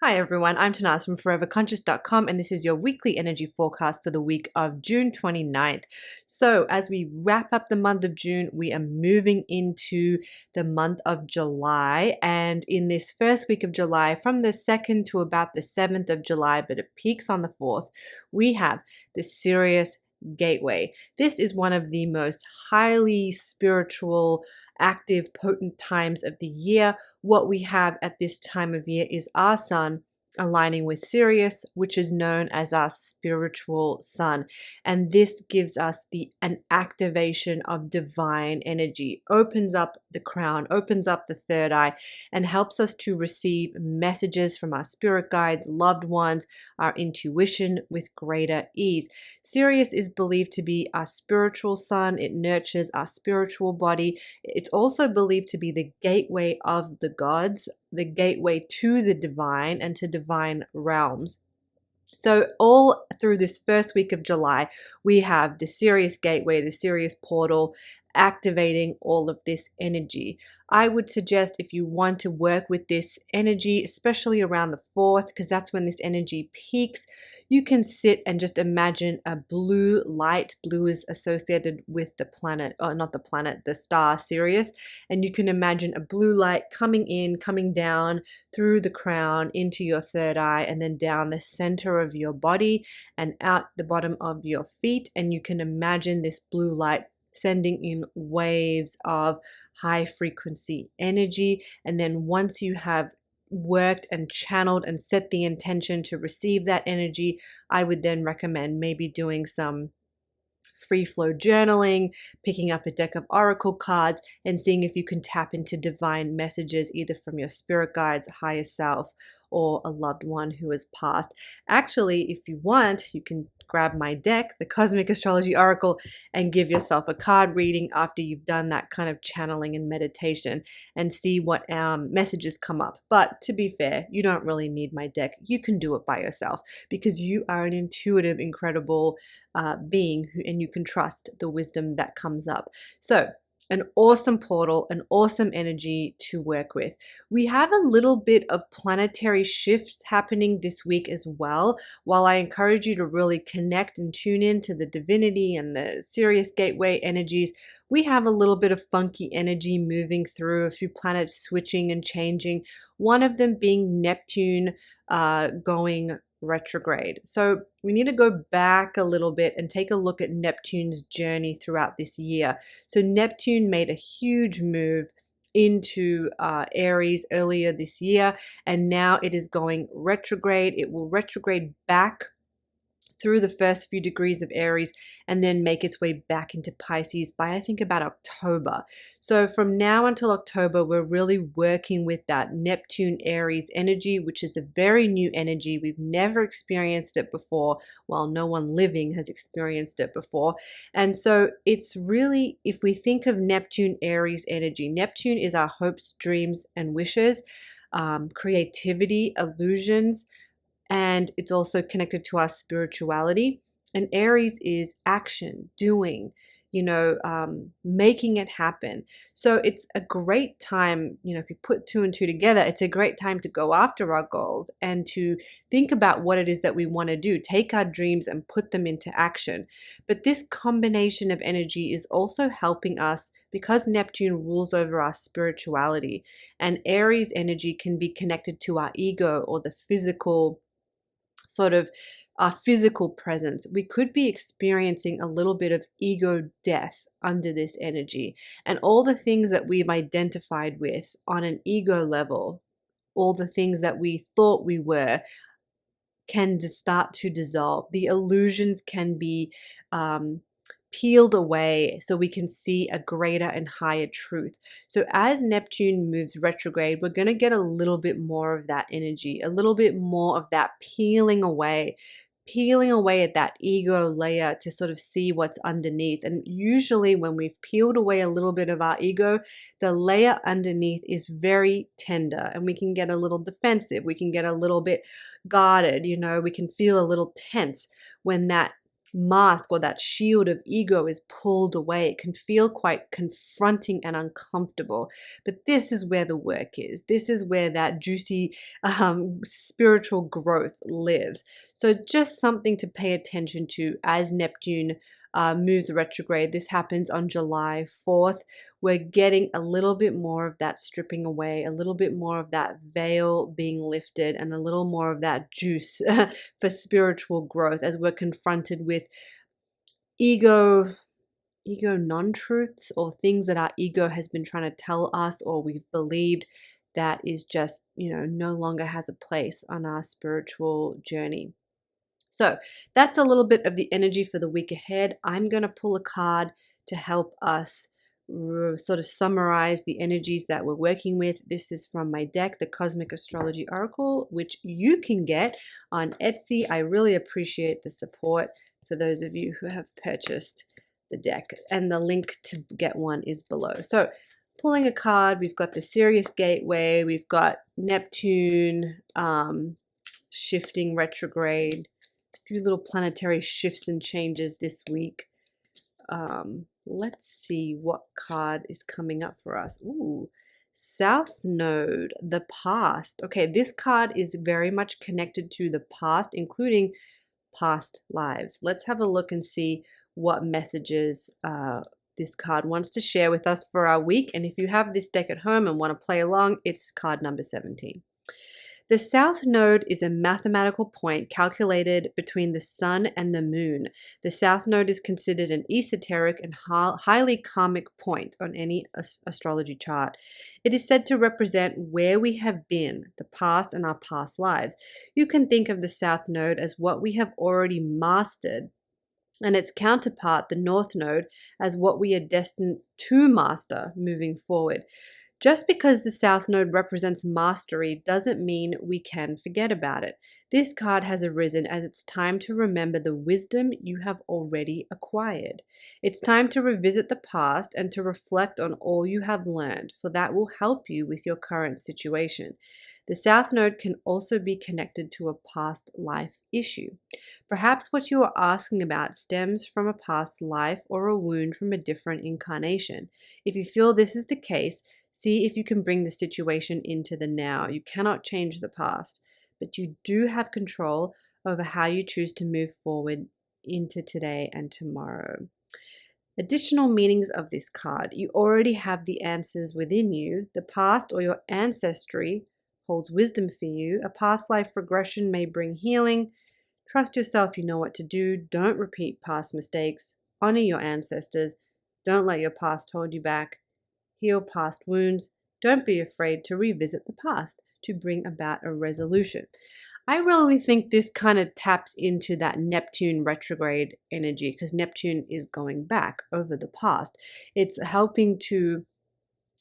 Hi everyone, I'm Tanaaz from foreverconscious.com and this is your weekly energy forecast for the week of June 29th. So as we wrap up the month of June, we are moving into the month of July, and in this first week of July, from the 2nd to about the 7th of July, but it peaks on the 4th, we have the Sirius gateway. This is one of the most highly spiritual, active, potent times of the year. What we have at this time of year is our sun aligning with Sirius, which is known as our spiritual sun. And this gives us an activation of divine energy, opens up the crown, opens up the third eye, and helps us to receive messages from our spirit guides, loved ones, our intuition with greater ease. Sirius is believed to be our spiritual sun. It nurtures our spiritual body. It's also believed to be the gateway of the gods, the gateway to the divine and to divine realms. So all through this first week of July, we have the Sirius gateway, the Sirius portal, activating all of this energy. I would suggest, if you want to work with this energy, especially around the 4th, because that's when this energy peaks, you can sit and just imagine a blue light. Blue is associated with the planet, or not the planet, the star Sirius. And you can imagine a blue light coming in, coming down through the crown into your third eye, and then down the center of your body and out the bottom of your feet. And you can imagine this blue light sending in waves of high frequency energy. And then once you have worked and channeled and set the intention to receive that energy, I would then recommend maybe doing some free flow journaling, picking up a deck of oracle cards, and seeing if you can tap into divine messages either from your spirit guides, higher self, or a loved one who has passed. Actually, if you want, you can grab my deck, the Cosmic Astrology Oracle, and give yourself a card reading after you've done that kind of channeling and meditation, and see what messages come up. But to be fair, you don't really need my deck. You can do it by yourself because you are an intuitive, incredible being and you can trust the wisdom that comes up. So an awesome portal, an awesome energy to work with. We have a little bit of planetary shifts happening this week as well. While I encourage you to really connect and tune in to the divinity and the Sirius gateway energies, we have a little bit of funky energy moving through, a few planets switching and changing, one of them being Neptune going retrograde. So we need to go back a little bit and take a look at Neptune's journey throughout this year. So Neptune made a huge move into Aries earlier this year, and now it is going retrograde. It will retrograde back through the first few degrees of Aries and then make its way back into Pisces by, I think, about October. So from now until October, we're really working with that Neptune Aries energy, which is a very new energy. We've never experienced it before. Well, no one living has experienced it before. And so it's really, if we think of Neptune Aries energy, Neptune is our hopes, dreams, and wishes, creativity, illusions, and it's also connected to our spirituality. And Aries is action, doing, making it happen. So it's a great time, if you put two and two together, it's a great time to go after our goals and to think about what it is that we want to do, take our dreams and put them into action. But this combination of energy is also helping us because Neptune rules over our spirituality, and Aries energy can be connected to our ego or the physical sort of our physical presence. We could be experiencing a little bit of ego death under this energy, and all the things that we've identified with on an ego level, all the things that we thought we were, can just start to dissolve. The illusions can be peeled away so we can see a greater and higher truth. So as Neptune moves retrograde, we're going to get a little bit more of that energy, a little bit more of that peeling away at that ego layer to sort of see what's underneath. And usually when we've peeled away a little bit of our ego, the layer underneath is very tender and we can get a little defensive. We can get a little bit guarded, we can feel a little tense when that mask or that shield of ego is pulled away. It can feel quite confronting and uncomfortable. But this is where the work is. This is where that juicy spiritual growth lives. So just something to pay attention to as Neptune moves retrograde. This happens on July 4th. We're getting a little bit more of that stripping away, a little bit more of that veil being lifted, and a little more of that juice for spiritual growth as we're confronted with ego non-truths, or things that our ego has been trying to tell us or we've believed that is just, no longer has a place on our spiritual journey. So that's a little bit of the energy for the week ahead. I'm going to pull a card to help us sort of summarize the energies that we're working with. This is from my deck, the Cosmic Astrology Oracle, which you can get on Etsy. I really appreciate the support for those of you who have purchased the deck, and the link to get one is below. So pulling a card, we've got the Sirius Gateway, we've got Neptune shifting retrograde, few little planetary shifts and changes this week. Let's see what card is coming up for us. Ooh, South Node, the past. Okay, this card is very much connected to the past, including past lives. Let's have a look and see what messages this card wants to share with us for our week. And if you have this deck at home and want to play along, it's card number 17. The South Node is a mathematical point calculated between the sun and the moon. The South Node is considered an esoteric and highly karmic point on any astrology chart. It is said to represent where we have been, the past and our past lives. You can think of the South Node as what we have already mastered, and its counterpart, the North Node, as what we are destined to master moving forward. Just because the South Node represents mastery doesn't mean we can forget about it. This card has arisen as it's time to remember the wisdom you have already acquired. It's time to revisit the past and to reflect on all you have learned, for that will help you with your current situation. The South Node can also be connected to a past life issue. Perhaps what you are asking about stems from a past life or a wound from a different incarnation. If you feel this is the case, see if you can bring the situation into the now. You cannot change the past, but you do have control over how you choose to move forward into today and tomorrow. Additional meanings of this card. You already have the answers within you. The past or your ancestry holds wisdom for you. A past life regression may bring healing. Trust yourself, you know what to do. Don't repeat past mistakes. Honor your ancestors. Don't let your past hold you back. Heal past wounds. Don't be afraid to revisit the past to bring about a resolution. I really think this kind of taps into that Neptune retrograde energy, because Neptune is going back over the past. It's helping to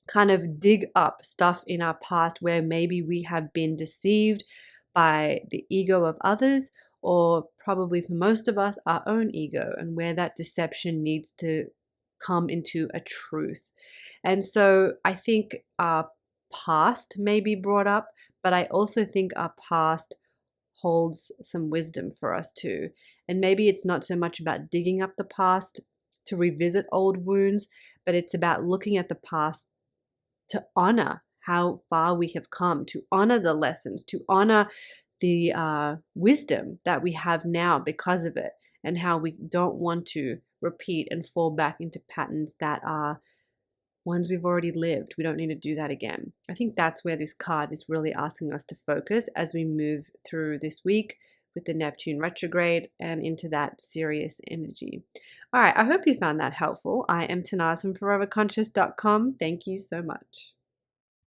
kind of dig up stuff in our past where maybe we have been deceived by the ego of others, or probably for most of us, our own ego, and where that deception needs to come into a truth. And so I think our past may be brought up, but I also think our past holds some wisdom for us too. And maybe it's not so much about digging up the past to revisit old wounds, but it's about looking at the past to honor how far we have come, to honor the lessons, to honor the wisdom that we have now because of it, and how we don't want to repeat and fall back into patterns that are ones we've already lived. We don't need to do that again. I think that's where this card is really asking us to focus as we move through this week with the Neptune retrograde and into that Sirius energy. All right, I hope you found that helpful. I am Tanaaz from foreverconscious.com. Thank you so much.